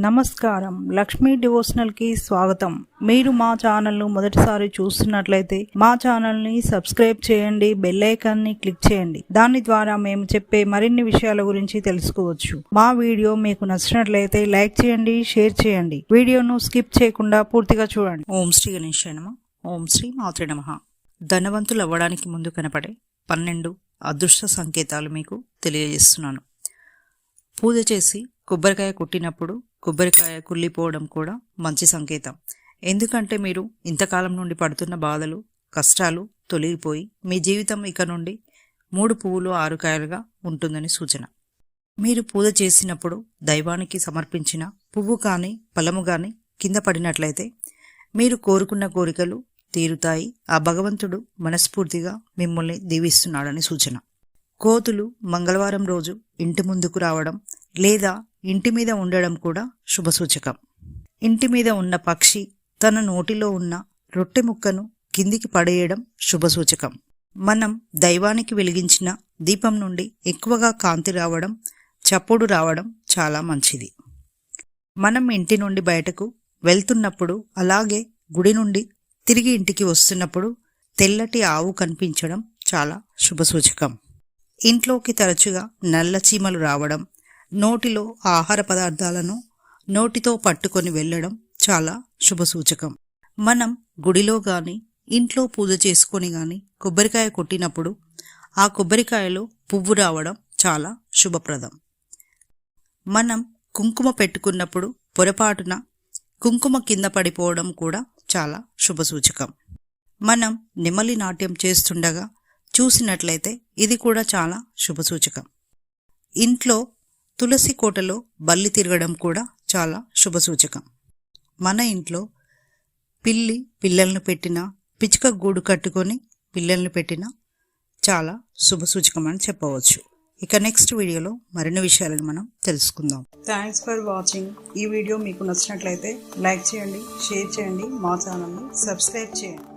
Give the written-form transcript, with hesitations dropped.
నమస్కారం, లక్ష్మీ డివోషనల్ కి స్వాగతం. మీరు మా ఛానల్ ను మొదటిసారి చూస్తున్నట్లయితే మా ఛానల్ ని సబ్స్క్రైబ్ చేయండి, బెల్ ఐకాన్ ని క్లిక్ చేయండి. దాని ద్వారా మేము చెప్పే మరిన్ని విషయాల గురించి తెలుసుకోవచ్చు. మా వీడియో మీకు నచ్చినట్లయితే లైక్ చేయండి, షేర్ చేయండి. వీడియోను స్కిప్ చేయకుండా పూర్తిగా చూడండి. ఓం శ్రీ గణేశాయ నమః. ఓం శ్రీ మాత్రే నమః. ధనవంతులు అవ్వడానికి ముందు కనపడే 12 అదృష్ట సంకేతాలు మీకు తెలియజేస్తున్నాను. పూజ చేసి కొబ్బరికాయ కొట్టినప్పుడు కొబ్బరికాయ కుళ్ళిపోవడం కూడా మంచి సంకేతం. ఎందుకంటే మీరు ఇంతకాలం నుండి పడుతున్న బాధలు, కష్టాలు తొలగిపోయి మీ జీవితం ఇక నుండి 3 పువ్వులు 6 కాయలుగా ఉంటుందని సూచన. మీరు పూజ చేసినప్పుడు దైవానికి సమర్పించిన పువ్వు కానీ ఫలము కానీ కింద పడినట్లయితే మీరు కోరుకున్న కోరికలు తీరుతాయి. ఆ భగవంతుడు మనస్ఫూర్తిగా మిమ్మల్ని దీవిస్తున్నాడని సూచన. కోతులు మంగళవారం రోజు ఇంటి ముందుకు రావడం లేదా ఇంటి మీద ఉండడం కూడా శుభసూచకం. ఇంటి మీద ఉన్న పక్షి తన నోటిలో ఉన్న రొట్టె ముక్కను కిందికి పడేయడం శుభసూచకం. మనం దైవానికి వెలిగించిన దీపం నుండి ఎక్కువగా కాంతి రావడం, చప్పుడు రావడం చాలా మంచిది. మనం ఇంటి నుండి బయటకు వెళ్తున్నప్పుడు, అలాగే గుడి నుండి తిరిగి ఇంటికి వస్తున్నప్పుడు తెల్లటి ఆవు కనిపించడం చాలా శుభసూచకం. ఇంట్లోకి తరచుగా నల్ల చీమలు రావడం, నోటిలో ఆహార పదార్థాలను నోటితో పట్టుకొని వెళ్ళడం చాలా శుభసూచకం. మనం గుడిలో కానీ ఇంట్లో పూజ చేసుకొని కానీ కొబ్బరికాయ కొట్టినప్పుడు ఆ కొబ్బరికాయలో పువ్వు రావడం చాలా శుభప్రదం. మనం కుంకుమ పెట్టుకున్నప్పుడు పొరపాటున కుంకుమ కింద పడిపోవడం కూడా చాలా శుభసూచకం. మనం నెమలి నాట్యం చేస్తుండగా చూసినట్లయితే ఇది కూడా చాలా శుభసూచకం. ఇంట్లో తులసి కోటలో బల్లి తిరగడం కూడా చాలా శుభసూచకం. మన ఇంట్లో పిల్లి పిల్లలను పెట్టినా, పిచ్చుక గూడు కట్టుకొని పిల్లల్ని పెట్టినా చాలా శుభసూచకం అని చెప్పవచ్చు. ఇక నెక్స్ట్ వీడియోలో మరిన్ని విషయాలను మనం తెలుసుకుందాం. Thanks for watching. ఈ వీడియో మీకు నచ్చినట్లయితే లైక్ చేయండి, షేర్ చేయండి, మా ఛానల్ని సబ్స్క్రైబ్ చేయండి.